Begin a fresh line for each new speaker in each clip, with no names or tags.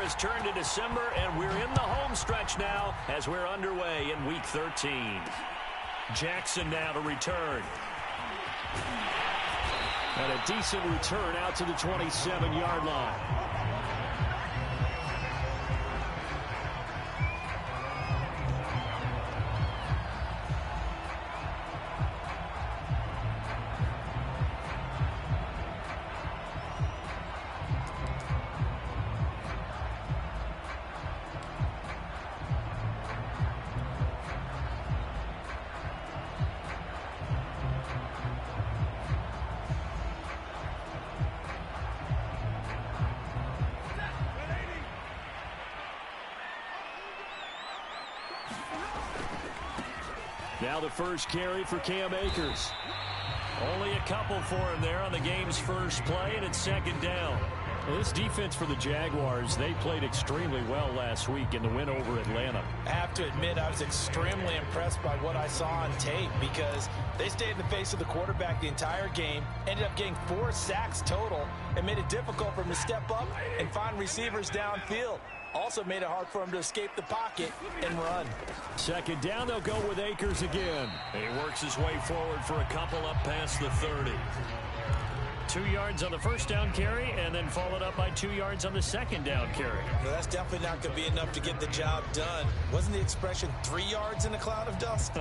has turned to December, and we're in the home stretch now as we're underway in Week 13. Jackson now to return. And a decent return out to the 27-yard line. Now the first carry for Cam Akers. Only a couple for him there on the game's first play, and it's second down. Well, this defense for the Jaguars, they played extremely well last week in the win over Atlanta.
I have to admit, I was extremely impressed by what I saw on tape because they stayed in the face of the quarterback the entire game, ended up getting 4 sacks total, and made it difficult for him to step up and find receivers downfield. Also made it hard for him to escape the pocket and run.
Second down, they'll go with Akers again. He works his way forward for a couple up past the 30. 2 yards on the first down carry, and then followed up by 2 yards on the second down carry.
Well, that's definitely not going to be enough to get the job done. Wasn't the expression 3 yards in a cloud of dust?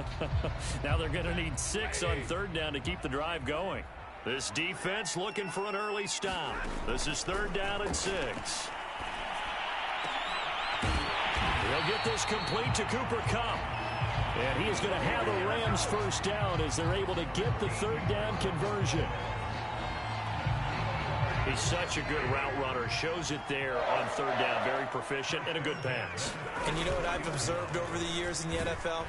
Now they're going to need 6 on third down to keep the drive going. This defense looking for an early stop. This is third down and 6. He'll get this complete to Cooper Kupp. And he is going to have a Rams first down as they're able to get the third down conversion. He's such a good route runner. Shows it there on third down. Very proficient and a good pass.
And you know what I've observed over the years in the NFL?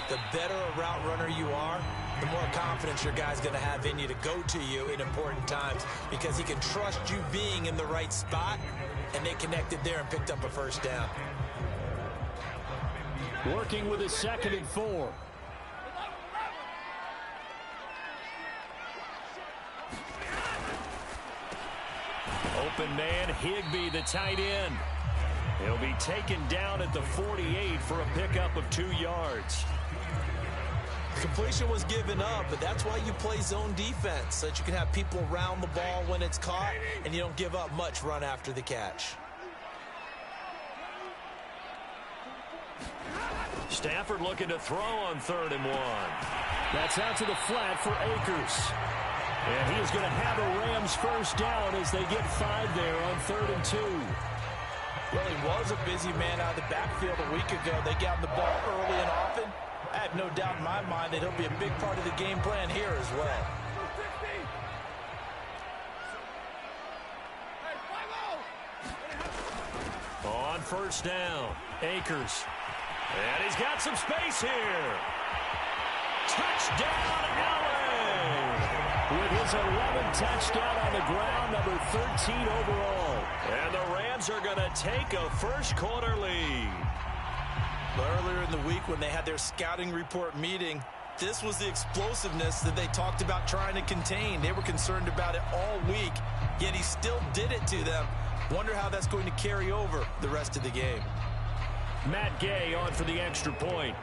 The better a route runner you are, the more confidence your guy's going to have in you to go to you in important times because he can trust you being in the right spot, and they connected there and picked up a first down.
Working with a 2nd and 4. Open man, Higbee, the tight end. He'll be taken down at the 48 for a pickup of 2 yards.
Completion was given up, but that's why you play zone defense, so that you can have people around the ball when it's caught, and you don't give up much run after the catch.
Stafford looking to throw on 3rd and 1. That's out to the flat for Akers. And he is going to have a Rams first down as they get 5 there on 3rd and 2.
Well, he was a busy man out of the backfield a week ago. They got the ball early and often. I have no doubt in my mind that he'll be a big part of the game plan here as well.
On first down, Akers. And he's got some space here. Touchdown, Allen! With his 11th touchdown on the ground, number 13 overall. And the Rams are going to take a first quarter lead.
Earlier in the week when they had their scouting report meeting, this was the explosiveness that they talked about trying to contain. They were concerned about it all week, yet he still did it to them. Wonder how that's going to carry over the rest of the game.
Matt Gay on for the extra point.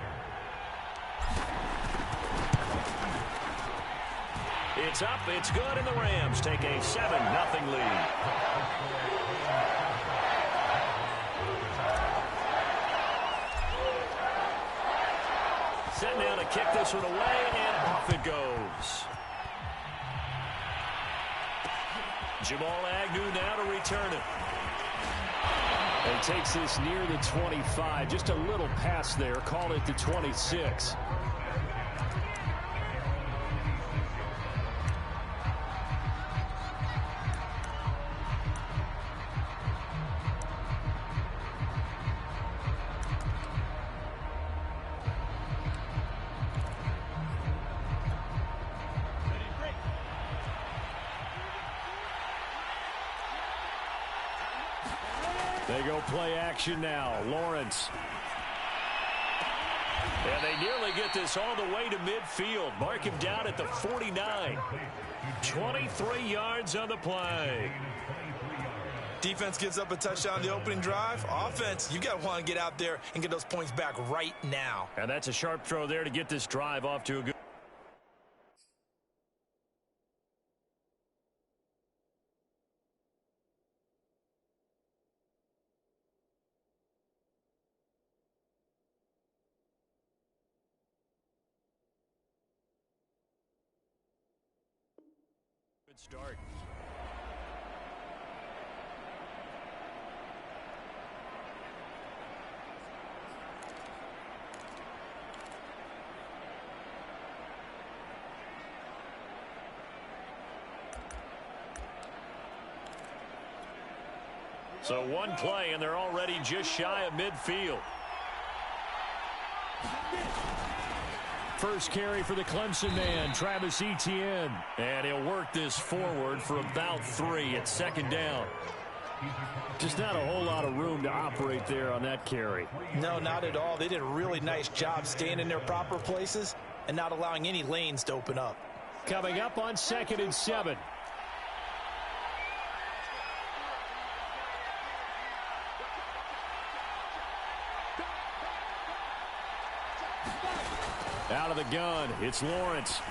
It's up, it's good, and the Rams take a 7-0 lead. Set now to kick this one away, and off it goes. Jamal Agnew now to return it. And takes this near the 25. Just a little pass there. Call it the 26. They go play action now. Lawrence. And they nearly get this all the way to midfield. Mark him down at the 49. 23 yards on the play.
Defense gives up a touchdown the opening drive. Offense, you got to want to get out there and get those points back right now.
And that's a sharp throw there to get this drive off to a good. Good start. So one play, and they're already just shy of midfield. First carry for the Clemson man, Travis Etienne. And he'll work this forward for about 3 at second down. Just not a whole lot of room to operate there on that carry.
No, not at all. They did a really nice job staying in their proper places and not allowing any lanes to open up.
Coming up on 2nd and 7. Out of the gun, it's Lawrence.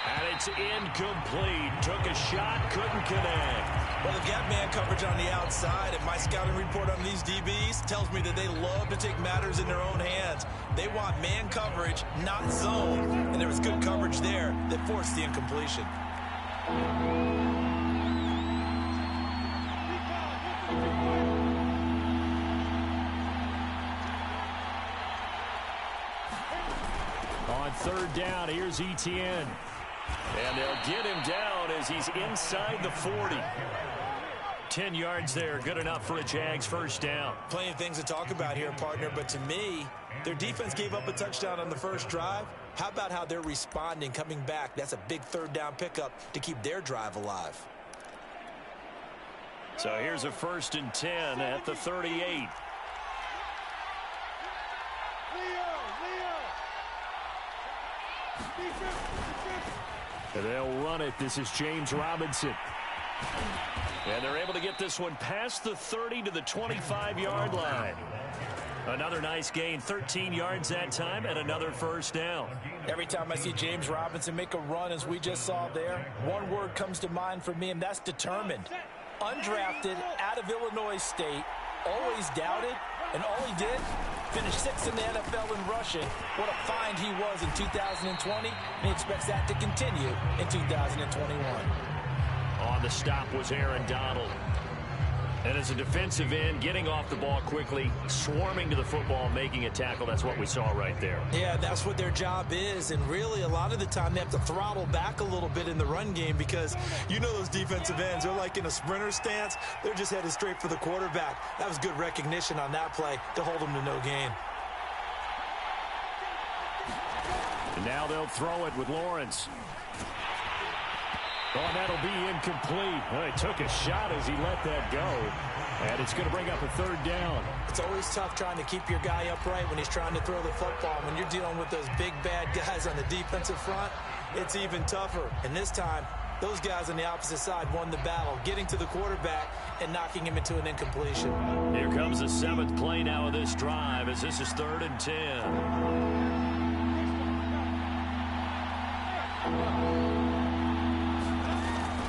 And it's incomplete. Took a shot, couldn't connect.
Well, the gap man coverage on the outside, and my scouting report on these DBs tells me that they love to take matters in their own hands. They want man coverage, not zone. And there was good coverage there that forced the incompletion.
On 3rd down, here's Etienne. And they'll get him down as he's inside the 40. 10 yards there, good enough for a Jags first down.
Plenty of things to talk about here, partner, but to me, their defense gave up a touchdown on the first drive. How about how they're responding, coming back? That's a big 3rd down pickup to keep their drive alive.
So here's a 1st and 10 at the 38. And they'll run it. This is James Robinson. And they're able to get this one past the 30 to the 25-yard line. Another nice gain, 13 yards that time, and another first down.
Every time I see James Robinson make a run, as we just saw there, one word comes to mind for me, and that's determined. Undrafted, out of Illinois State, always doubted, and all he did, finished 6th in the NFL in rushing. What a find he was in 2020, and he expects that to continue in 2021.
On the stop was Aaron Donald. And as a defensive end, getting off the ball quickly, swarming to the football, making a tackle, that's what we saw right there.
Yeah, that's what their job is, and really a lot of the time they have to throttle back a little bit in the run game because you know those defensive ends, they're like in a sprinter stance. They're just headed straight for the quarterback. That was good recognition on that play to hold them to no gain.
And now they'll throw it with Lawrence. Oh, that'll be incomplete. Well, he took a shot as he let that go. And it's going to bring up a 3rd down.
It's always tough trying to keep your guy upright when he's trying to throw the football. When you're dealing with those big, bad guys on the defensive front, it's even tougher. And this time, those guys on the opposite side won the battle, getting to the quarterback and knocking him into an incompletion.
Here comes the 7th play now of this drive as this is 3rd and 10.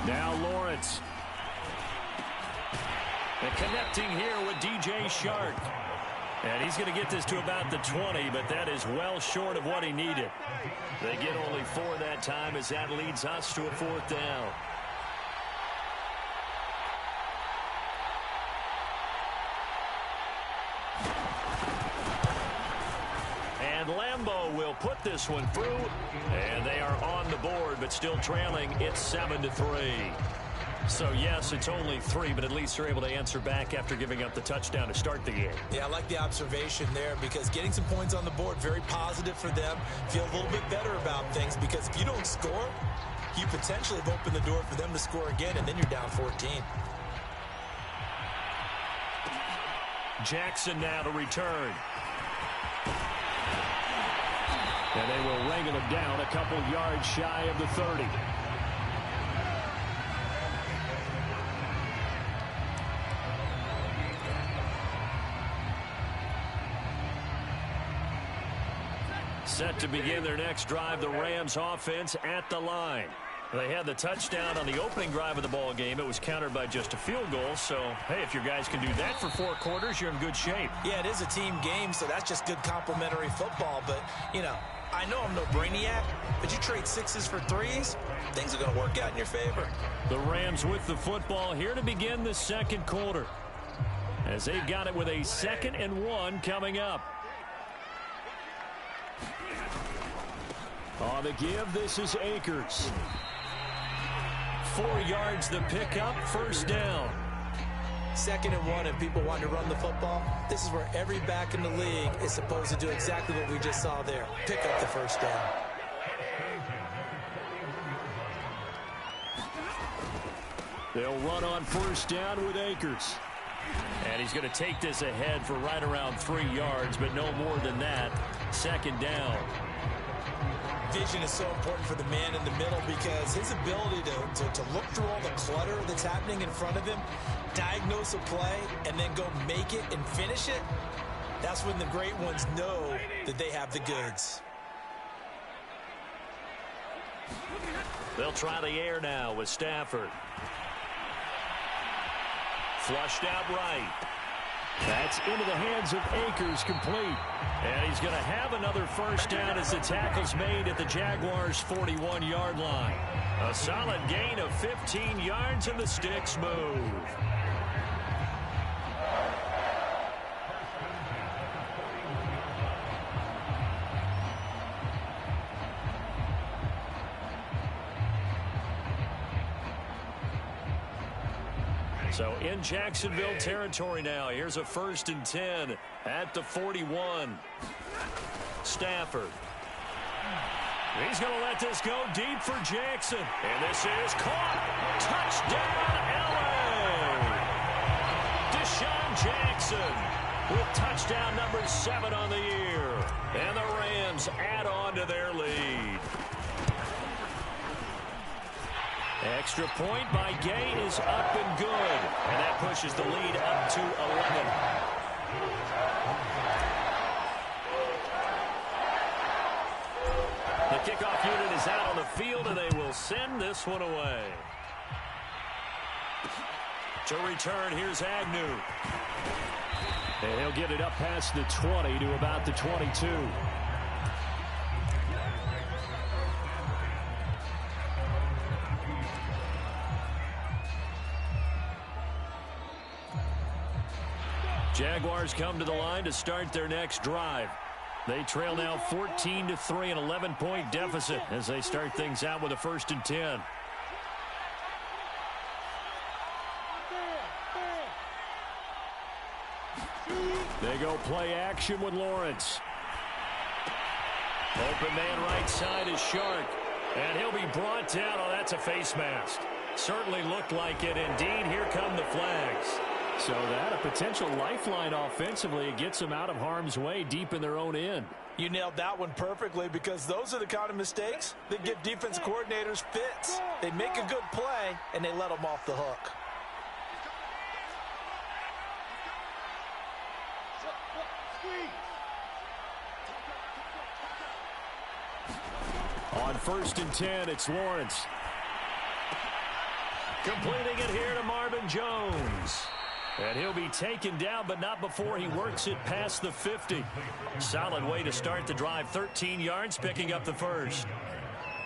Now Lawrence. And connecting here with DJ Shark. And he's going to get this to about the 20, but that is well short of what he needed. They get only 4 that time as that leads us to a 4th down. And Lambeau will put this one through, and they are on the board, but still trailing. It's 7-3. So, yes, it's only 3, but at least they're able to answer back after giving up the touchdown to start the game.
Yeah, I like the observation there because getting some points on the board, very positive for them. Feel a little bit better about things because if you don't score, you potentially have opened the door for them to score again, and then you're down 14.
Jackson now to return. And they will wrangle him down a couple yards shy of the 30. Set to begin their next drive, the Rams offense at the line. They had the touchdown on the opening drive of the ball game. It was countered by just a field goal. So, hey, if your guys can do that for 4 quarters, you're in good shape.
Yeah, it is a team game, so that's just good complementary football. But, you know, I know I'm no brainiac, but you trade 6s for 3s, things are going to work out in your favor.
The Rams with the football here to begin the second quarter, as they've got it with a 2nd and 1 coming up. On the give, this is Akers. 4 yards the pickup, first down.
2nd and 1, and people want to run the football. This is where every back in the league is supposed to do exactly what we just saw there. Pick up the first down.
They'll run on first down with Akers. And he's going to take this ahead for right around 3 yards, but no more than that. 2nd down.
Vision is so important for the man in the middle because his ability to look through all the clutter that's happening in front of him, diagnose a play, and then go make it and finish it, that's when the great ones know that they have the goods.
They'll try the air now with Stafford. Flushed out right. That's into the hands of Akers, complete. And he's going to have another first down as the tackle's made at the Jaguars' 41-yard line. A solid gain of 15 yards, and the sticks move. So in Jacksonville territory now. Here's a 1st and 10 at the 41. Stafford. He's going to let this go deep for Jackson. And this is caught. Touchdown, L.A. Deshaun Jackson with touchdown number 7 on the year. And the Rams add on to their lead. Extra point by Gay is up and good. And that pushes the lead up to 11. The kickoff unit is out on the field, and they will send this one away. To return, here's Agnew. And he'll get it up past the 20 to about the 22. Jaguars come to the line to start their next drive. They trail now 14-3, an 11-point deficit as they start things out with a 1st and 10. They go play action with Lawrence. Open man right side is Shark. And he'll be brought down. Oh, that's a face mask. Certainly looked like it. Indeed, here come the flags. So that, a potential lifeline offensively. It gets them out of harm's way deep in their own end.
You nailed that one perfectly because those are the kind of mistakes that give defense coordinators fits. They make a good play, and they let them off the hook.
On 1st and 10, it's Lawrence. Completing it here to Marvin Jones. And he'll be taken down, but not before he works it past the 50. Solid way to start the drive. 13 yards, picking up the first.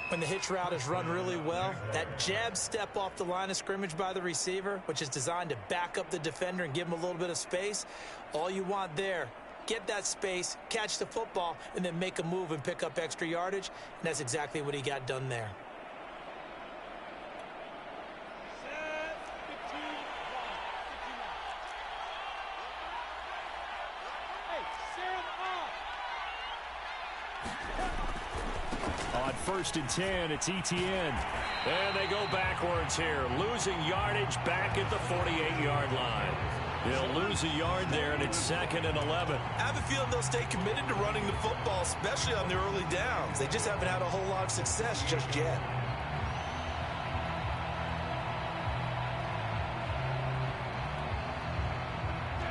When the hitch route is run really well, that jab step off the line of scrimmage by the receiver, which is designed to back up the defender and give him a little bit of space, all you want there, get that space, catch the football, and then make a move and pick up extra yardage. And that's exactly what he got done there.
On 1st and 10, it's Etienne. And they go backwards here, losing yardage back at the 48-yard line. They'll lose a yard there, and it's 2nd and 11.
I have a feeling they'll stay committed to running the football, especially on the early downs. They just haven't had a whole lot of success just yet.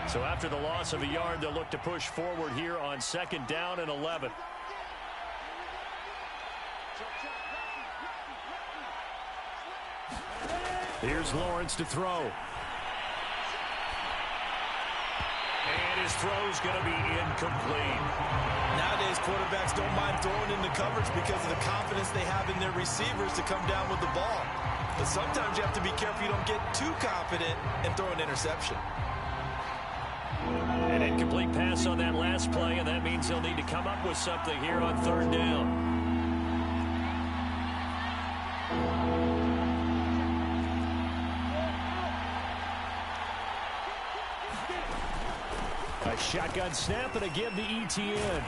So after the loss of a yard, they'll look to push forward here on 2nd down and 11.
Here's Lawrence to throw. And his throw's going to be incomplete.
Nowadays, quarterbacks don't mind throwing into coverage because of the confidence they have in their receivers to come down with the ball. But sometimes you have to be careful you don't get too confident and throw an interception.
An incomplete pass on that last play, and that means they'll need to come up with something here on third down. A shotgun snap and a give to Etienne.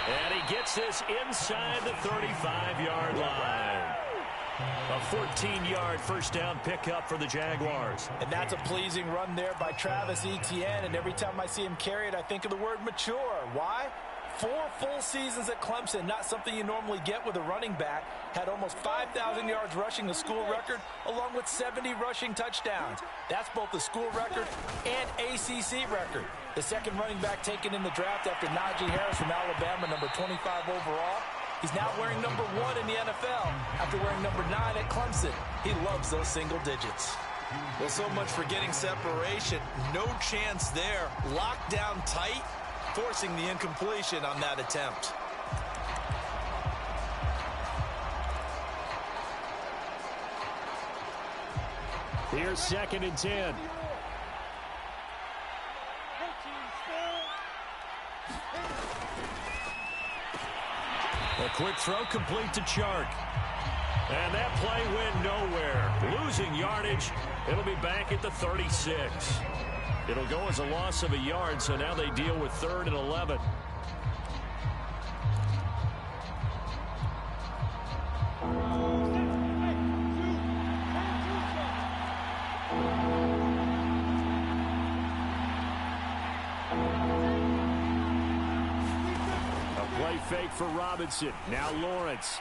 And he gets this inside the 35-yard line. A 14-yard first down pickup for the Jaguars.
And that's a pleasing run there by Travis Etienne. And every time I see him carry it, I think of the word mature. Why? 4 full seasons at Clemson, not something you normally get with a running back. Had almost 5,000 yards rushing, the school record, along with 70 rushing touchdowns. That's both the school record and ACC record. The second running back taken in the draft after Najee Harris from Alabama, number 25 overall. He's now wearing number 1 in the NFL after wearing number 9 at Clemson. He loves those single digits. Well, so much for getting separation. No chance there. Locked down tight, forcing the incompletion on that attempt.
Here's 2nd and 10. A quick throw complete to Chark. And that play went nowhere. Losing yardage. It'll be back at the 36. It'll go as a loss of a yard, so now they deal with 3rd and 11. A play fake for Robinson. Now Lawrence.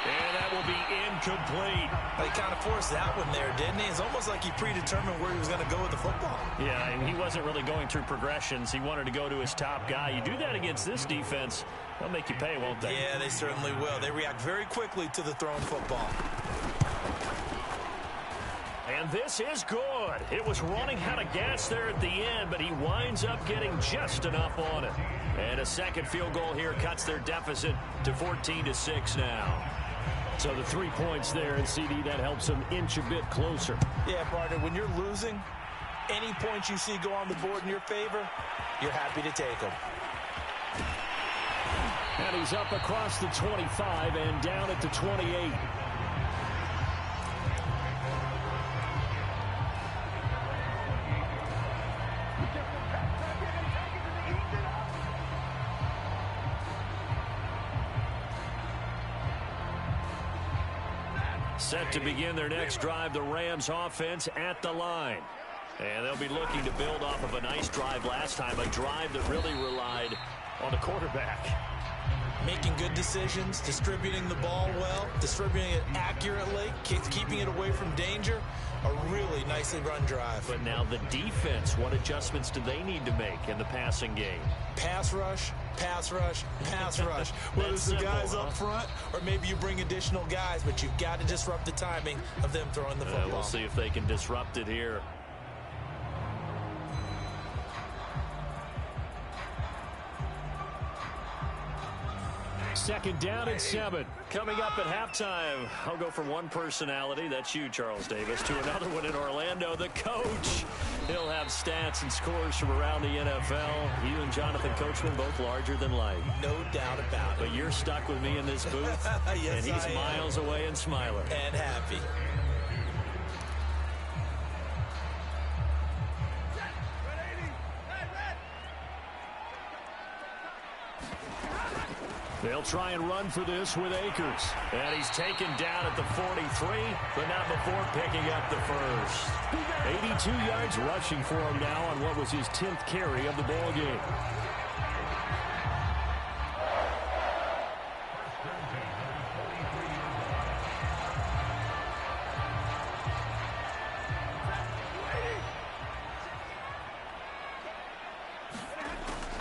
And that will be incomplete.
He kind of forced that one there, didn't he? It's almost like he predetermined where he was going to go with the football.
Yeah, and he wasn't really going through progressions. He wanted to go to his top guy. You do that against this defense, they'll make you pay, won't they?
Yeah, they certainly will. They react very quickly to the thrown football.
And this is good. It was running out of gas there at the end, but he winds up getting just enough on it. And a second field goal here cuts their deficit to 14-6 now. So the 3 points there, and CD, that helps them inch a bit closer.
Yeah, partner, when you're losing, any points you see go on the board in your favor, you're happy to take them.
And he's up across the 25 and down at the 28. Set to begin their next drive, the Rams offense at the line. And they'll be looking to build off of a nice drive last time, a drive that really relied on the quarterback.
Making good decisions, distributing the ball well, distributing it accurately, keeping it away from danger. A really nicely run drive.
But now the defense, what adjustments do they need to make in the passing game?
Pass rush, pass rush, pass rush. Whether it's the guys up front or maybe you bring additional guys, but you've got to disrupt the timing of them throwing the football.
We'll see if they can disrupt it here. Second down and 7. Coming up at halftime, I'll go from one personality, that's you, Charles Davis, to another one in Orlando, the coach. He'll have stats and scores from around the NFL. You and Jonathan Coachman both larger than life.
No doubt about it.
But you're stuck with me in this booth,
yes,
and he's miles away and smiling.
And happy.
They'll try and run for this with Akers. And he's taken down at the 43, but not before picking up the first. 82 yards rushing for him now on what was his 10th carry of the ball game.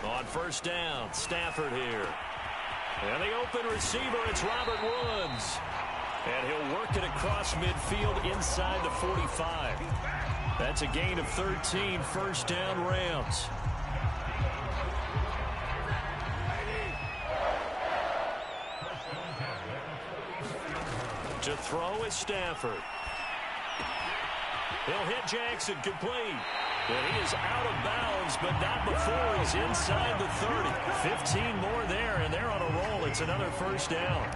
On first down, Stafford here. And the open receiver, it's Robert Woods. And he'll work it across midfield inside the 45. That's a gain of 13, first down Rams. To throw is Stafford. He'll hit Jackson complete. And he is out of bounds, but not before he's inside the 30. 15 more there, and they're on a roll. It's another first down.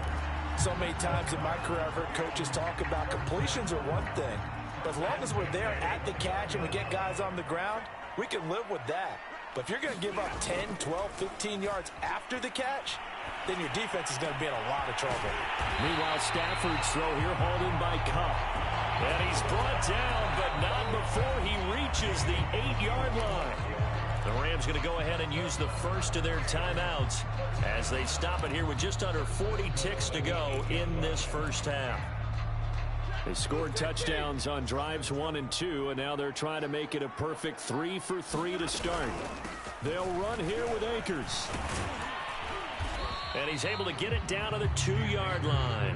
So many times in my career I've heard coaches talk about completions are one thing. But as long as we're there at the catch and we get guys on the ground, we can live with that. But if you're going to give up 10, 12, 15 yards after the catch, then your defense is going to be in a lot of trouble.
Meanwhile, Stafford's throw here hauled in by Cup. And he's brought down, but not before he reaches the 8-yard line. The Rams going to go ahead and use the first of their timeouts as they stop it here with just under 40 ticks to go in this first half. They scored touchdowns on drives 1 and 2, and now they're trying to make it a perfect 3 for 3 to start. They'll run here with Akers. And he's able to get it down to the 2-yard line.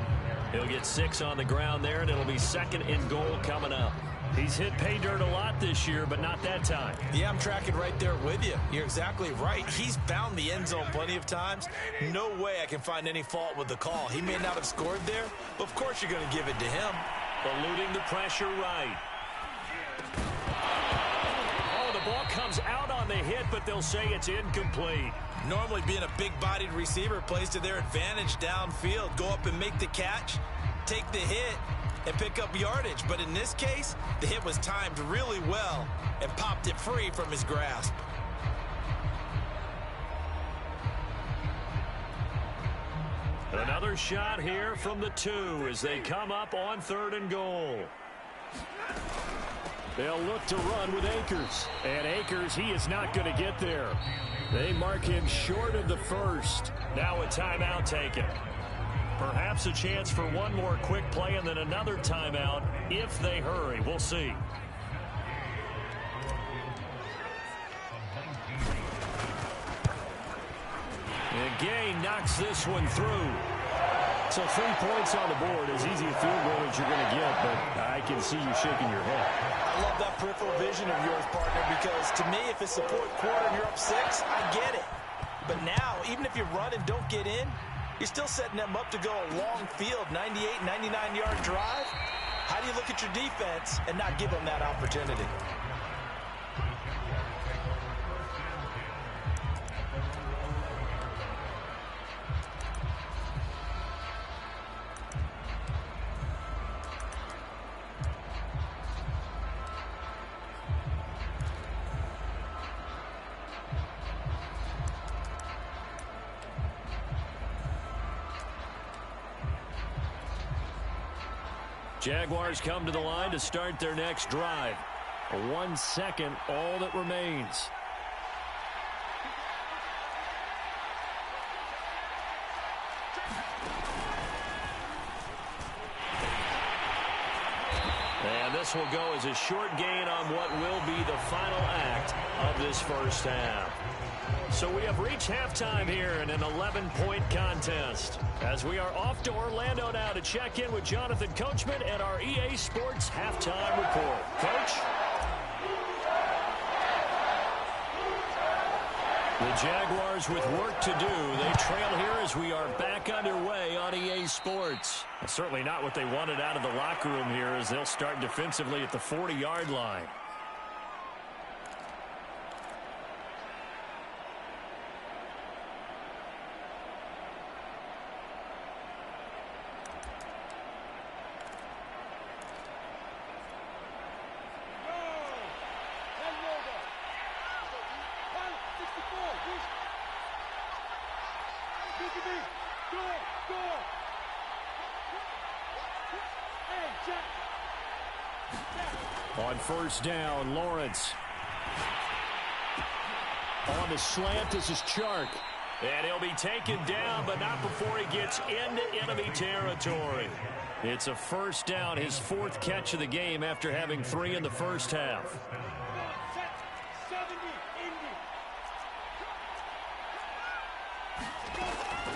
He'll get 6 on the ground there, and it'll be second and goal coming up. He's hit pay dirt a lot this year, but not that time.
Yeah, I'm tracking right there with you. You're exactly right. He's found the end zone plenty of times. No way I can find any fault with the call. He may not have scored there, but of course you're going to give it to him.
Eluding the pressure right. Oh, the ball comes out on the hit, but they'll say it's incomplete.
Normally being a big-bodied receiver plays to their advantage downfield. Go up and make the catch, take the hit, and pick up yardage. But in this case, the hit was timed really well and popped it free from his grasp.
Another shot here from the 2 as they come up on 3rd and goal. They'll look to run with Akers. And Akers, he is not going to get there. They mark him short of the first. Now a timeout taken. Perhaps a chance for one more quick play and then another timeout if they hurry. We'll see. And Gay knocks this one through. So 3 points on the board, as easy a field goal as you're going to get, but I can see you shaking your head.
I love that peripheral vision of yours, partner, because to me, if it's the 4th quarter and you're up 6, I get it. But now, even if you run and don't get in, you're still setting them up to go a long field, 98, 99-yard drive. How do you look at your defense and not give them that opportunity?
Jaguars come to the line to start their next drive. 1 second, all that remains. And this will go as a short gain on what will be the final act of this first half. So we have reached halftime here in an 11-point contest. As we are off to Orlando now to check in with Jonathan Coachman and our EA Sports halftime report. Coach? The Jaguars with work to do. They trail here as we are back underway on EA Sports. Certainly not what they wanted out of the locker room here as they'll start defensively at the 40-yard line. On first down, Lawrence. On the slant, this is Chark. And he'll be taken down, but not before he gets into enemy territory. It's a first down, his 4th catch of the game after having 3 in the first half.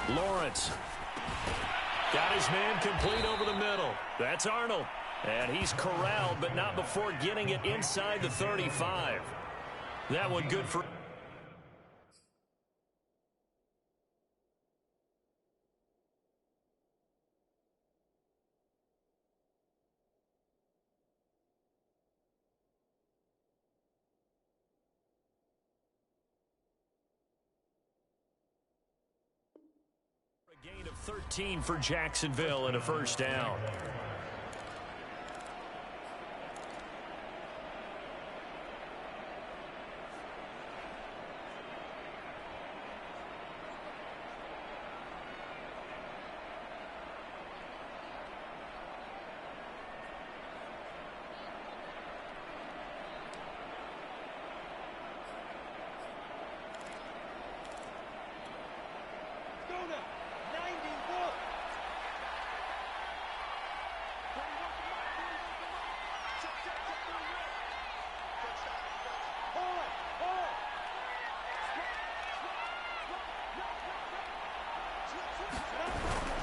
Lawrence. Got his man complete over the middle. That's Arnold. And he's corralled, but not before getting it inside the 35. That one good for... A gain of 13 for Jacksonville and a first down.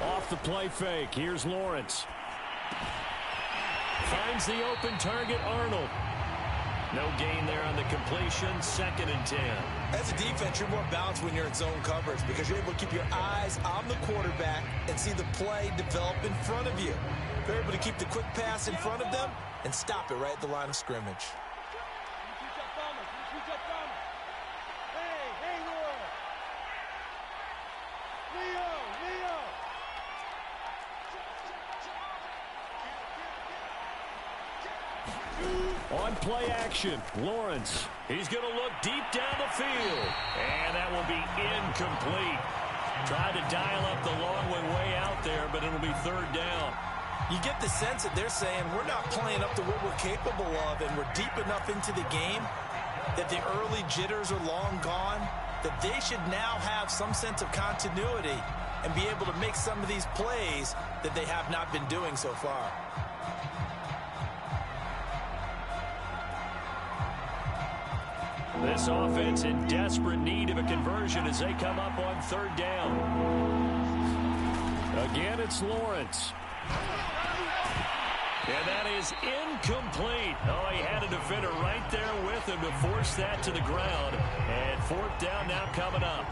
Off the play fake. Here's Lawrence. Finds the open target, Arnold. No gain there on the completion. 2nd and 10.
As a defense, you're more balanced when you're in zone coverage because you're able to keep your eyes on the quarterback and see the play develop in front of you. You're able to keep the quick pass in front of them and stop it right at the line of scrimmage.
On play action, Lawrence. He's going to look deep down the field. And that will be incomplete. Tried to dial up the long way out there, but it'll be 3rd down.
You get the sense that they're saying we're not playing up to what we're capable of, and we're deep enough into the game that the early jitters are long gone, that they should now have some sense of continuity and be able to make some of these plays that they have not been doing so far.
This offense in desperate need of a conversion as they come up on 3rd down. Again, it's Lawrence. And that is incomplete. Oh, he had a defender right there with him to force that to the ground. And 4th down now coming up.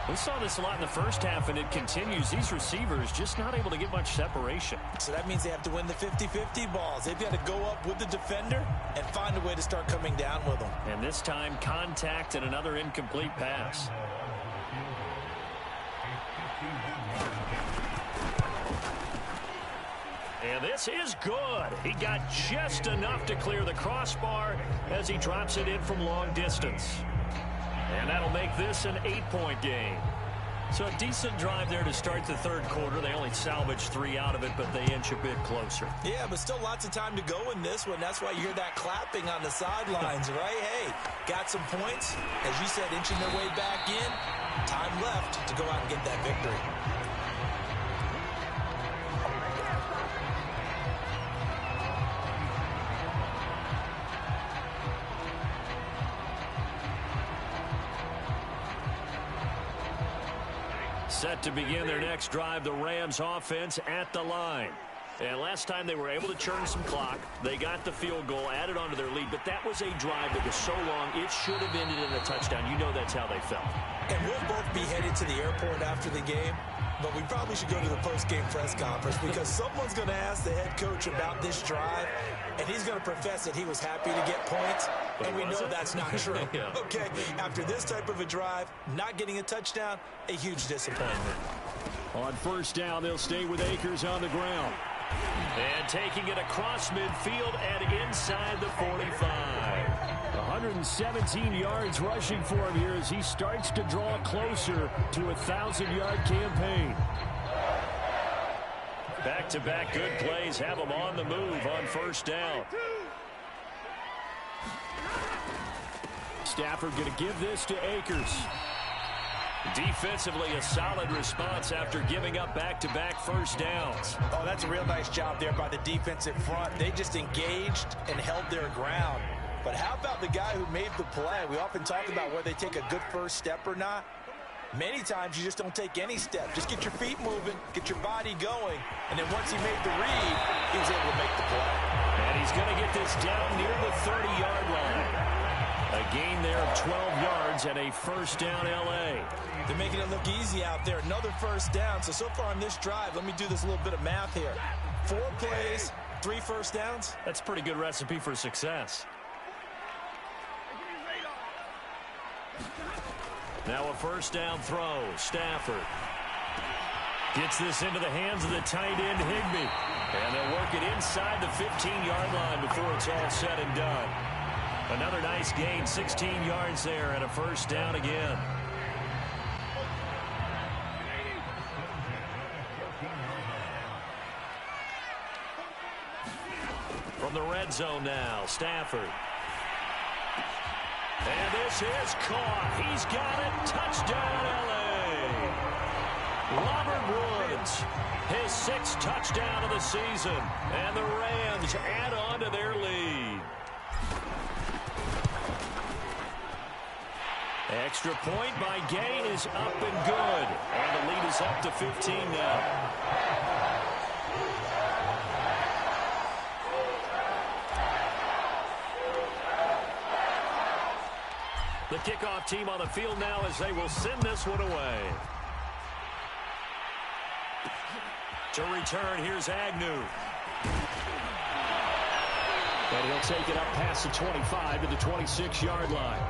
We saw this a lot in the first half, and it continues. These receivers just not able to get much separation.
So that means they have to win the 50-50 balls. They've got to go up with the defender and find a way to start coming down with them.
And this time, contact and another incomplete pass. And this is good. He got just enough to clear the crossbar as he drops it in from long distance. And that'll make this an 8-point game. So a decent drive there to start the 3rd quarter. They only salvaged 3 out of it, but they inch a bit closer.
Yeah, but still lots of time to go in this one. That's why you hear that clapping on the sidelines, right? Hey, got some points. As you said, inching their way back in. Time left to go out and get that victory.
Set to begin their next drive, the Rams offense at the line. And last time they were able to churn some clock. They got the field goal, added on to their lead, but that was a drive that was so long, it should have ended in a touchdown. You know that's how they felt.
And we'll both be headed to the airport after the game, but we probably should go to the post-game press conference because someone's going to ask the head coach about this drive, and he's going to profess that he was happy to get points, and we know that's not true.
Yeah.
Okay, after this type of a drive, not getting a touchdown, a huge disappointment.
On 1st down, they'll stay with Akers on the ground. And taking it across midfield and inside the 45. 117 yards rushing for him here as he starts to draw closer to a 1,000-yard campaign. Back-to-back good plays have him on the move on 1st down. Stafford going to give this to Akers. Defensively, a solid response after giving up back-to-back 1st downs.
Oh, that's a real nice job there by the defensive front. They just engaged and held their ground. But how about the guy who made the play? We often talk about whether they take a good first step or not. Many times you just don't take any step. Just get your feet moving, get your body going, and then once he made the read, he was able to make the play.
And he's going to get this down near the 30-yard line. A gain there of 12 yards and a first down L.A.
They're making it look easy out there. Another first down. So far on this drive, let me do this little bit of math here. 4 plays, 3 first downs.
That's a pretty good recipe for success. Now a first down throw. Stafford gets this into the hands of the tight end, Higbee. And they'll work it inside the 15-yard line before it's all said and done. Another nice gain, 16 yards there, and a first down again. From the red zone now, Stafford. And this is caught. He's got it. Touchdown, L.A. Robert Woods, his 6th touchdown of the season. And the Rams add on to their lead. Extra point by Gain is up and good. And the lead is up to 15 now. The kickoff team on the field now as they will send this one away. To return, here's Agnew. And he'll take it up past the 25 to the 26-yard line.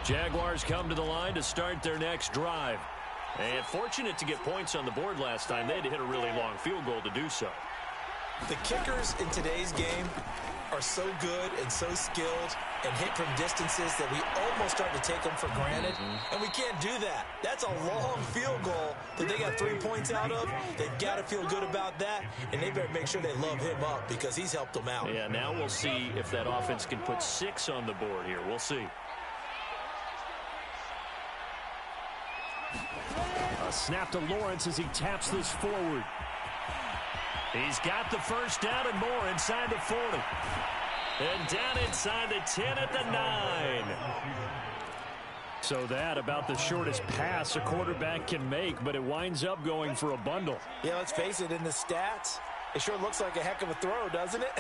Jaguars come to the line to start their next drive. And fortunate to get points on the board last time. They had to hit a really long field goal to do so.
The kickers in today's game are so good and so skilled and hit from distances that we almost start to take them for granted. And we can't do that. That's a long field goal that they got 3 points out of. They've got to feel good about that, and they better make sure they love him up because he's helped them out.
Yeah, now we'll see if that offense can put 6 on the board here. We'll see. A snap to Lawrence as he taps this forward. He's got the first down and more inside the 40. And down inside the 10 at the 9. So that about the shortest pass a quarterback can make, but it winds up going for a bundle.
Yeah, let's face it, in the stats, it sure looks like a heck of a throw, doesn't it?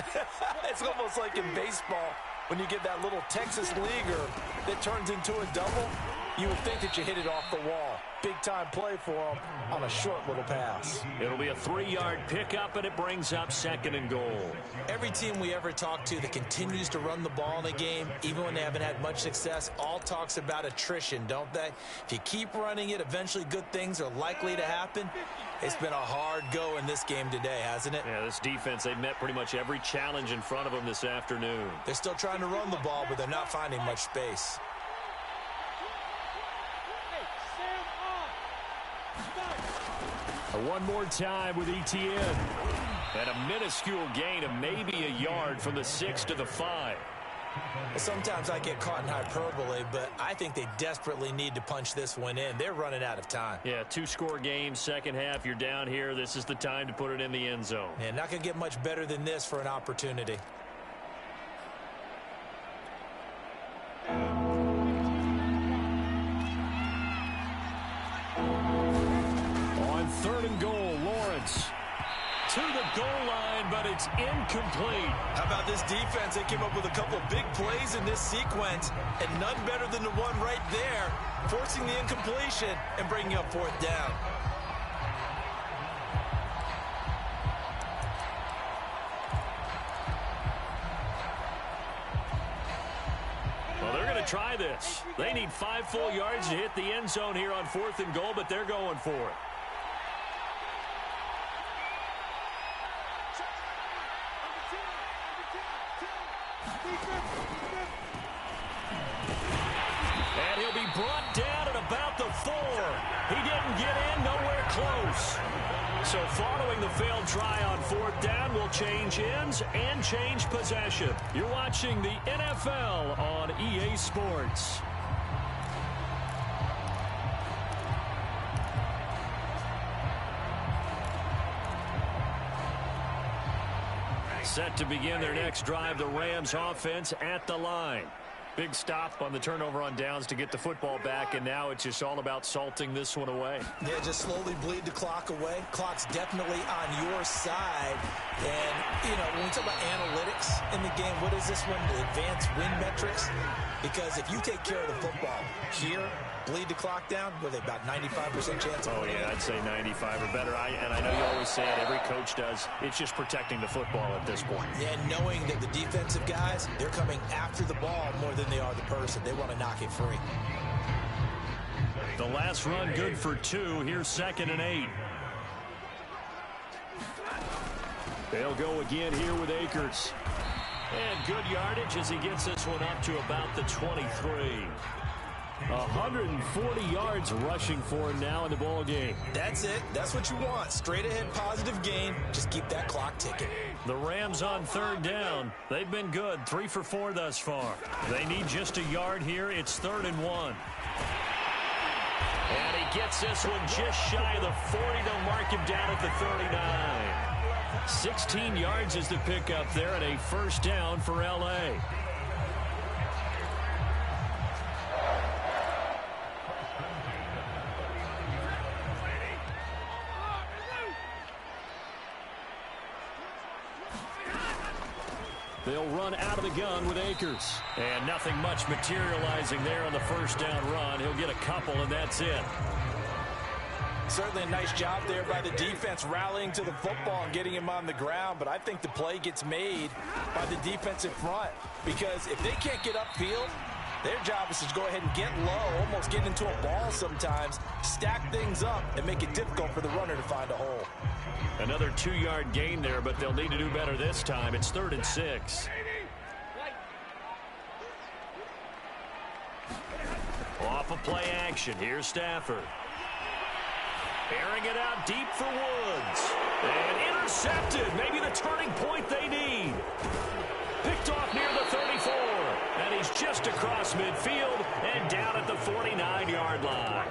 It's almost like in baseball when you get that little Texas leaguer that turns into a double. You would think that you hit it off the wall. Big-time play for him on a short little pass.
It'll be a 3-yard pickup, and it brings up 2nd and goal.
Every team we ever talk to that continues to run the ball in a game, even when they haven't had much success, all talks about attrition, don't they? If you keep running it, eventually good things are likely to happen. It's been a hard go in this game today, hasn't it?
Yeah, this defense, they've met pretty much every challenge in front of them this afternoon.
They're still trying to run the ball, but they're not finding much space.
One more time with ETN. And a minuscule gain of maybe a yard from the 6 to the 5.
Sometimes I get caught in hyperbole, but I think they desperately need to punch this one in. They're running out of time.
Yeah, 2-score game, second half, you're down here. This is the time to put it in the end zone.
And not going to get much better than this for an opportunity.
On 3rd and goal, Lawrence to the goal line, but it's incomplete.
How about this defense? They came up with a couple of big plays in this sequence, and none better than the one right there, forcing the incompletion and bringing up 4th down.
Well, they're going to try this. They need 5 full yards to hit the end zone here on 4th and goal, but they're going for it. And he'll be brought down at about the 4. He didn't get in, nowhere close. So following the failed try on 4th down, will change ends and change possession. You're watching the NFL on EA Sports. Set to begin their next drive, the Rams offense at the line. Big stop on the turnover on downs to get the football back, and now it's just all about salting this one away.
Yeah, just slowly bleed the clock away. Clock's definitely on your side. And, you know, when we talk about analytics in the game, what is this one? The advanced win metrics? Because if you take care of the football here, bleed the clock down, with about 95% chance of winning.
Yeah, I'd say 95 or better. And I know you always say it, every coach does. It's just protecting the football at this point.
Yeah, knowing that the defensive guys, they're coming after the ball more than they are the person. They want to knock it free.
The last run good for 2. Here's 2nd and 8. They'll go again here with Akers. And good yardage as he gets this one up to about the 23. 140 yards rushing for him now in the ball game.
That's it. That's what you want. Straight ahead positive gain. Just keep that clock ticking.
The Rams on 3rd down. They've been good. 3 for 4 thus far. They need just a yard here. It's 3rd and 1. And he gets this one just shy of the 40. They'll mark him down at the 39. 16 yards is the pickup there, and a 1st down for L.A. They'll run out of the gun with Akers. And nothing much materializing there on the 1st down run. He'll get a couple, and that's it.
Certainly a nice job there by the defense rallying to the football and getting him on the ground. But I think the play gets made by the defensive front. Because if they can't get upfield, their job is to go ahead and get low, almost get into a ball sometimes, stack things up, and make it difficult for the runner to find a hole.
Another 2-yard gain there, but they'll need to do better this time. It's 3rd and 6. Off of play action. Here's Stafford. Airing it out deep for Woods. And intercepted. Maybe the turning point they need. Picked off near the 34. And he's just across midfield and down at the 49-yard line.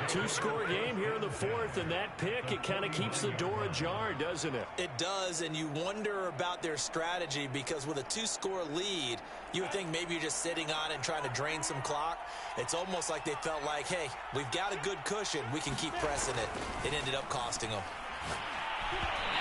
2-score game here in the 4th, and that pick, it kind of keeps the door ajar, doesn't it?
It does, and you wonder about their strategy because with a 2-score lead, you would think maybe you're just sitting on it and trying to drain some clock. It's almost like they felt like, hey, we've got a good cushion. We can keep pressing it. It ended up costing them.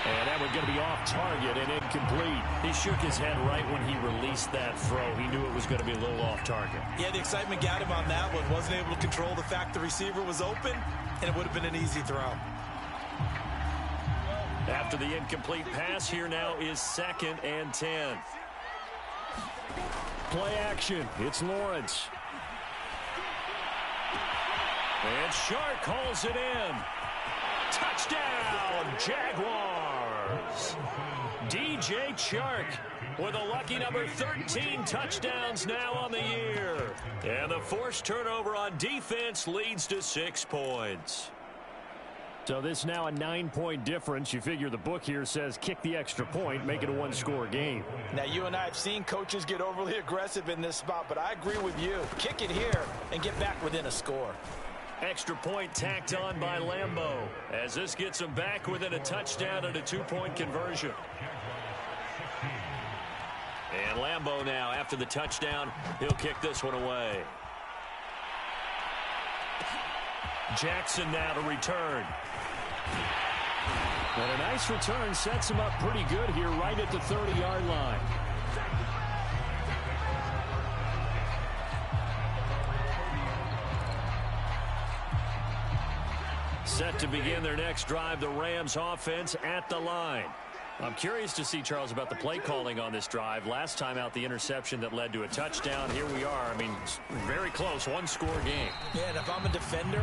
And that one's going to be off target and incomplete. He shook his head right when he released that throw. He knew it was going to be a little off target.
Yeah, the excitement got him on that one. Wasn't able to control the fact the receiver was open, and it would have been an easy throw.
After the incomplete pass, here now is 2nd and 10. Play action. It's Lawrence. And Shark calls it in. Touchdown, Jaguars. DJ Chark with a lucky number 13 touchdowns now on the year. And the forced turnover on defense leads to 6 points. So this now a 9-point difference. You figure the book here says kick the extra point, make it a 1-score game.
Now, you and I have seen coaches get overly aggressive in this spot, but I agree with you. Kick it here and get back within a score.
Extra point tacked on by Lambeau as this gets him back within a touchdown and a 2-point conversion. And Lambeau now, after the touchdown, he'll kick this one away. Jackson now to return. And a nice return sets him up pretty good here right at the 30-yard line. Set to begin their next drive, the Rams offense at the line. I'm curious to see, Charles, about the play calling on this drive. Last time out, the interception that led to a touchdown. Here we are. I mean, very close, 1-score game.
Yeah, and if I'm a defender,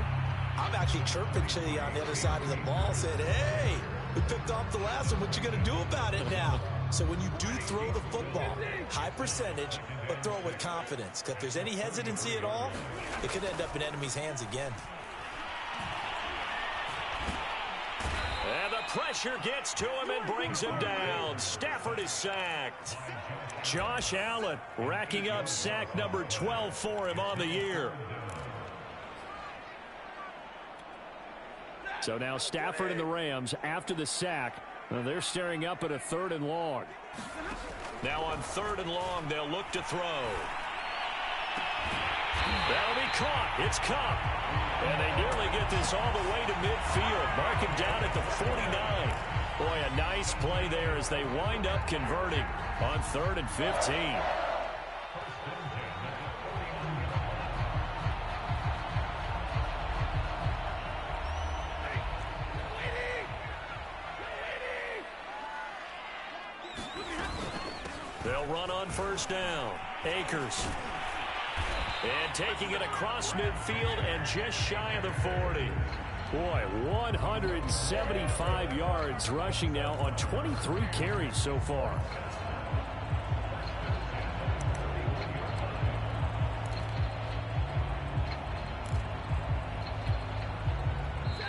I'm actually chirping to you on the other side of the ball, saying, hey, we picked off the last one. What you going to do about it now? So when you do throw the football, high percentage, but throw it with confidence. Because if there's any hesitancy at all, it could end up in enemy's hands again.
And the pressure gets to him and brings him down. Stafford is sacked. Josh Allen racking up sack number 12 for him on the year. So now Stafford and the Rams, after the sack, Well, they're staring up at a 3rd and long. Now on 3rd and long, they'll look to throw. That'll be caught. It's Cup. And they nearly get this all the way to midfield. Mark him down at the 49. Boy, a nice play there as they wind up converting on 3rd and 15. They'll run on 1st down. Akers. And taking it across midfield and just shy of the 40. Boy, 175 yards rushing now on 23 carries so far.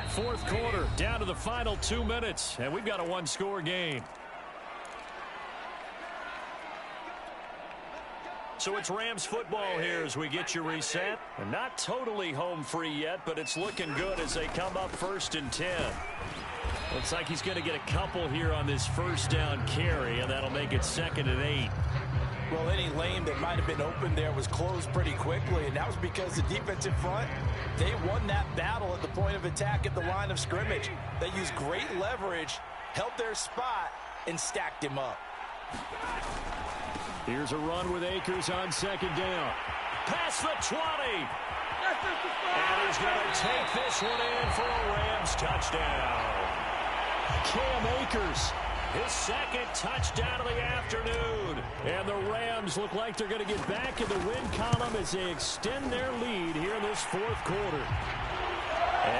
Fourth quarter, down to the final 2 minutes, and we've got a one-score game. So it's Rams football here as we get you reset. And not totally home free yet, but it's looking good as they come up 1st and 10. Looks like he's going to get a couple here on this 1st down carry, and that'll make it 2nd and 8.
Well, any lane that might have been open there was closed pretty quickly, and that was because the defensive front, they won that battle at the point of attack at the line of scrimmage. They used great leverage, held their spot, and stacked him up.
Here's a run with Akers on 2nd down. Past the 20. And he's going to take this one in for a Rams touchdown. Cam Akers, his 2nd touchdown of the afternoon. And the Rams look like they're going to get back in the win column as they extend their lead here in this 4th quarter.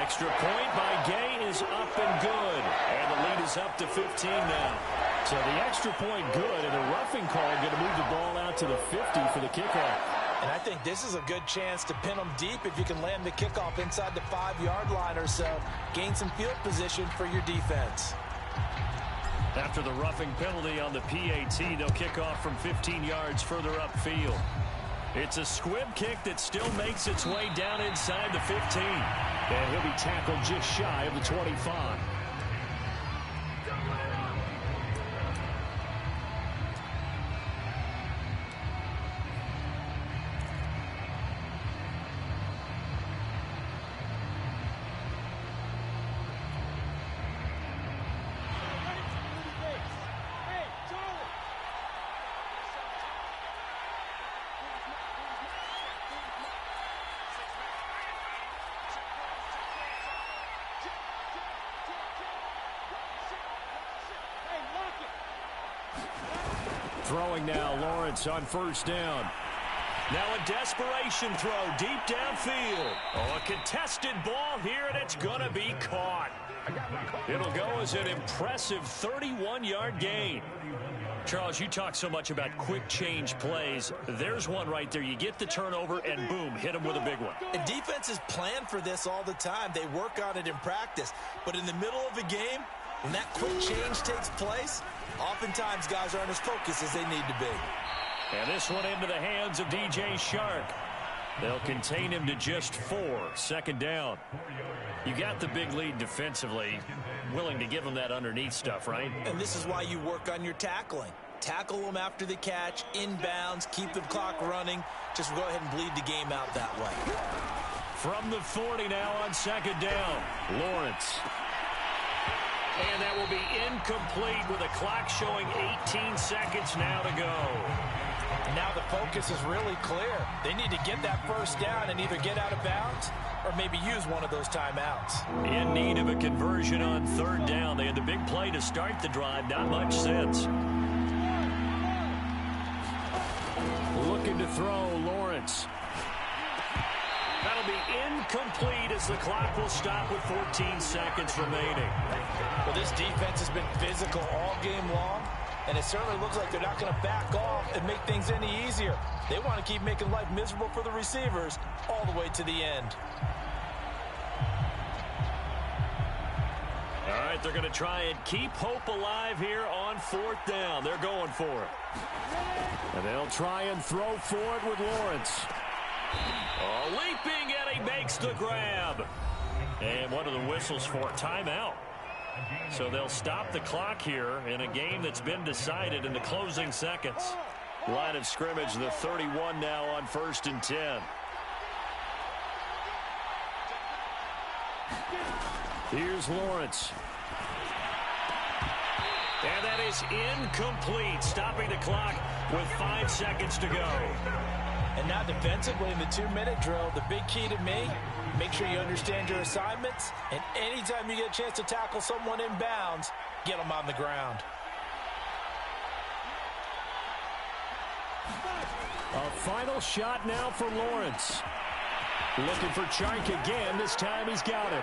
Extra point by Gay is up and good. And the lead is up to 15 now. So the extra point good, and a roughing call going to move the ball out to the 50 for the kickoff.
And I think this is a good chance to pin them deep if you can land the kickoff inside the 5-yard line or so. Gain some field position for your defense.
After the roughing penalty on the PAT, they'll kick off from 15 yards further upfield. It's a squib kick that still makes its way down inside the 15. And he'll be tackled just shy of the 25. Throwing now, Lawrence on 1st down. Now a desperation throw deep downfield. Oh, a contested ball here, and it's going to be caught. It'll go as an impressive 31-yard gain. Charles, you talk so much about quick change plays. There's one right there. You get the turnover, and boom, hit him with a big one.
And defenses plan for this all the time. They work on it in practice. But in the middle of the game, when that quick change takes place, oftentimes guys aren't as focused as they need to be.
And this one into the hands of DJ Shark. They'll contain him to just 4. 2nd down. You got the big lead defensively. Willing to give him that underneath stuff, right?
And this is why you work on your tackling. Tackle them after the catch, inbounds, keep the clock running. Just go ahead and bleed the game out that way.
From the 40 now on 2nd down. Lawrence. And that will be incomplete with a clock showing 18 seconds now to go.
Now the focus is really clear. They need to get that 1st down and either get out of bounds or maybe use one of those timeouts.
In need of a conversion on 3rd down. They had the big play to start the drive. Not much sense. Looking to throw, Lawrence. That'll be incomplete as the clock will stop with 14 seconds remaining.
Well, this defense has been physical all game long, and it certainly looks like they're not going to back off and make things any easier. They want to keep making life miserable for the receivers all the way to the end.
All right, they're going to try and keep hope alive here on 4th down. They're going for it. And they'll try and throw for it with Lawrence. Oh, leaping, and he makes the grab. And what are the whistles for? Timeout. So they'll stop the clock here in a game that's been decided in the closing seconds. Line of scrimmage, the 31 now on 1st and 10. Here's Lawrence. And that is incomplete, stopping the clock with 5 seconds to go.
And now defensively in the 2-minute drill, the big key to me, make sure you understand your assignments, and anytime you get a chance to tackle someone in bounds, get them on the ground.
A final shot now for Lawrence. Looking for Chark again. This time he's got him.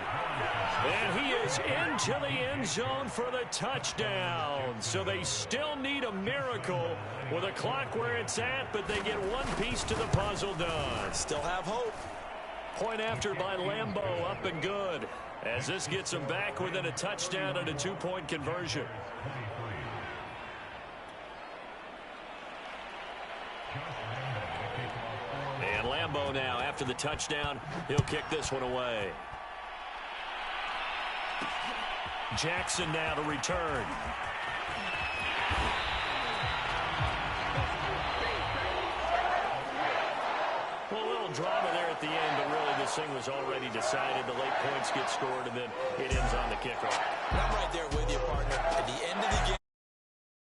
And he is into the end zone for the touchdown. So they still need a miracle with a clock where it's at, but they get one piece to the puzzle done.
Still have hope.
Point after by Lambeau, up and good. As this gets them back within a touchdown and a 2-point conversion. And Lambeau now, after the touchdown, he'll kick this one away. Jackson now to return. Well, a little drama there at the end, but really this thing was already decided. The late points get scored, and then it ends on the kickoff.
And I'm right there with you, partner. At the end of the